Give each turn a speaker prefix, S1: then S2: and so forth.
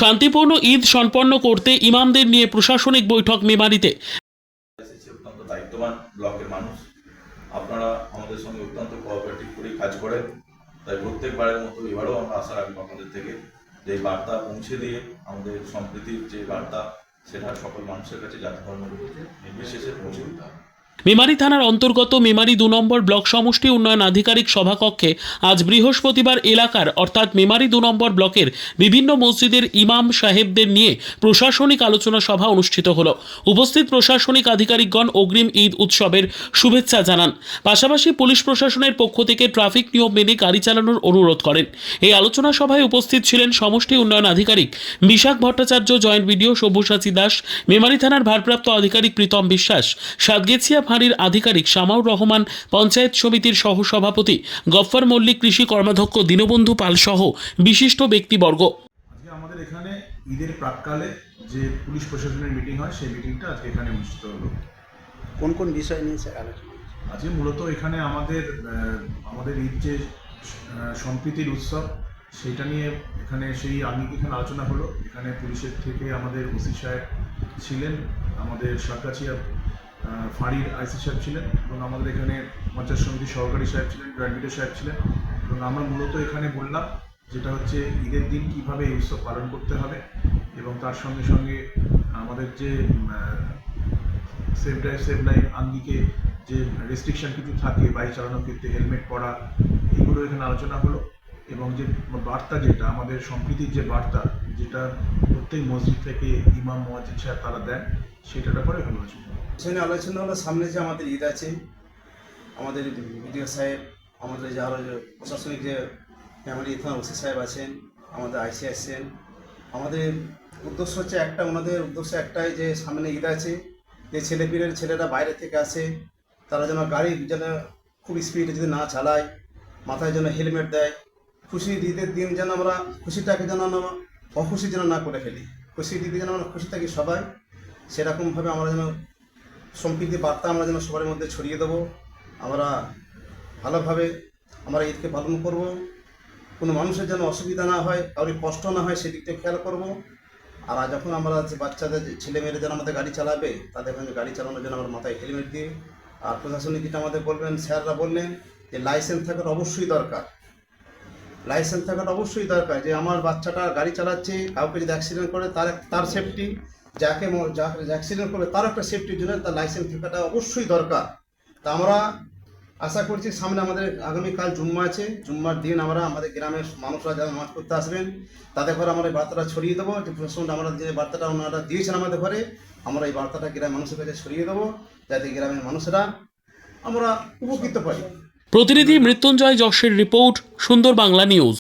S1: শান্তিপূর্ণ ঈদ সম্পন্ন করতে ইমামদের নিয়ে প্রশাসনিক বৈঠক মেমারিতে।
S2: অত্যন্ত দায়িত্ববান ব্লকের মানুষ, আপনারা আমাদের সঙ্গে অত্যন্ত কোঅপারেটিভ করে কাজ করেন, তাই প্রত্যেকবারের মতো এবারও আমরা আশা রাখবো আপনাদের থেকে যে এই বার্তা পৌঁছে দিয়ে আমাদের সম্প্রীতির যে বার্তা সেটা সকল মানুষের কাছে জাতি ধর্ম নির্বিশেষে পৌঁছে দিতে হবে।
S1: মেমারি থানার অন্তর্গত মেমারি 2 নম্বর ব্লক সমষ্টি উন্নয়ন আধিকারিক সভাকক্ষে আজ বৃহস্পতিবার এলাকার অর্থাৎ মেমারি 2 নম্বর ব্লকের বিভিন্ন মসজিদের ইমাম সাহেবদের নিয়ে প্রশাসনিক আলোচনা সভা অনুষ্ঠিত হলো। উপস্থিত প্রশাসনিক আধিকারিকগণ অগ্রিম ঈদ উৎসবের শুভেচ্ছা জানান, পাশাপাশি পুলিশ প্রশাসনের পক্ষ থেকে ট্রাফিক নিয়ম মেনে গাড়ি চালানোর অনুরোধ করেন। এই আলোচনা সভায় উপস্থিত ছিলেন সমষ্টি উন্নয়ন আধিকারিক বিশাখ ভট্টাচার্য, জয়েন্ট ভিডিও সব্যসাচী দাস, মেমারি থানার ভারপ্রাপ্ত আধিকারিক প্রীতম বিশ্বাস, সাতগেছিয়া ফাঁড়ির আধিকারিক শামাউর রহমান, পঞ্চায়েত সমিতির সহসভাপতি গফফর মল্লিক, কৃষি কর্মাধ্যক্ষ দীনবন্ধু পাল সহ বিশিষ্ট ব্যক্তিবর্গ।
S3: আজকে আমাদের এখানে ঈদের প্রাককালে যে পুলিশ প্রশাসনের মিটিং হয় সেই মিটিংটা আজকে এখানে অনুষ্ঠিত হলো।
S4: কোন কোন বিষয় নিয়ে স্যার আলোচনা?
S3: আজকে মূলত এখানে আমাদের ঈদ যে সম্প্রীতির উৎসব সেটা নিয়ে এখানে এখানে আলোচনা হলো। এখানে পুলিশের থেকে আমাদের ওসি সাহেব ছিলেন, আমাদের সাতগাছিয়া ফাঁড়ির আইসি সাহেব ছিলেন এবং আমাদের এখানে পঞ্চায়েত সমিতির সহকারী সাহেব ছিলেন, জয়েন্ট ভিডিও সাহেব ছিলেন এবং আমরা মূলত এখানে বললাম যেটা হচ্ছে ঈদের দিন কীভাবে এই উৎসব পালন করতে হবে এবং তার সঙ্গে সঙ্গে আমাদের যে সেফ ড্রাইভ সেভ লাইফ আঙ্গিকে যে রেস্ট্রিকশন কিছু থাকে বাইক চালানোর ক্ষেত্রে হেলমেট পরা, এগুলো এখানে আলোচনা হলো এবং যে বার্তা যেটা আমাদের সম্প্রীতির যে বার্তা যেটা প্রত্যেক মসজিদ থেকে ইমাম মুয়াজ্জিন সাহেব তারা দেন সেটার ব্যাপারে এখানে
S4: আলোচনা হলো। সামনে যে আমাদের ঈদ আছে, আমাদের বিডিও সাহেব, আমাদের যে আরও যে প্রশাসনিক যে মেমারি থানার ওসি সাহেব আছেন, আমাদের আইসি আছেন, আমাদের উদ্দেশ্য হচ্ছে ওনাদের উদ্দেশ্য একটাই যে সামনে ঈদ আছে, যে ছেলেরা বাইরে থেকে আসে তারা যেন গাড়ি যেন খুব স্পিডে যদি না চালায়, মাথায় যেন হেলমেট দেয়, ঈদের দিন যেন আমরা খুশিটাকে যেন অখুশি যেন না করে ফেলি, খুশির ঈদে যেন আমরা খুশি থাকি সবাই, সেরকমভাবে আমরা যেন সম্প্রীতি বার্তা আমরা যেন সবার মধ্যে ছড়িয়ে দেবো। আমরা ভালোভাবে আমরা ঈদকে পালন করব, কোনো মানুষের যেন অসুবিধা না হয়, কারোর কষ্ট না হয় সেদিকটা খেয়াল করব। আর যখন আমরা যে বাচ্চাদের ছেলেমেয়েরা যেন আমাদের গাড়ি চালাবে তাদের গাড়ি চালানোর জন্য আমরা মাথায় হেলমেট দিই। আর প্রশাসনিক যেটা আমাদের বলবেন, স্যাররা বললেন যে লাইসেন্স থাকাটা অবশ্যই দরকার, লাইসেন্স থাকাটা অবশ্যই দরকার। যে আমার বাচ্চাটা গাড়ি চালাচ্ছে, কাউকে যদি অ্যাক্সিডেন্ট করে তার সেফটি, যাকে অ্যাক্সিডেন্ট করবে তার একটা সেফটির জন্য তার লাইসেন্স থাকাটা অবশ্যই দরকার। তা আমরা আশা করছি সামনে আমাদের আগামীকাল জুম্মা আছে, জুম্মার দিন আমরা আমাদের গ্রামের মানুষরা যারা নামাজ পড়তে আসবেন তাদের ঘরে আমরা এই বার্তাটা ছড়িয়ে দেবো। যে প্রশাসন আমরা যে বার্তাটা ওনারা দিয়েছেন আমাদের ঘরে, আমরা এই বার্তাটা গ্রামের মানুষের কাছে ছড়িয়ে দেবো যাতে গ্রামের মানুষেরা আমরা উপকৃত পাই।
S1: প্রতিনিধি মৃত্যুঞ্জয় যশের রিপোর্ট, সুন্দর বাংলা নিউজ।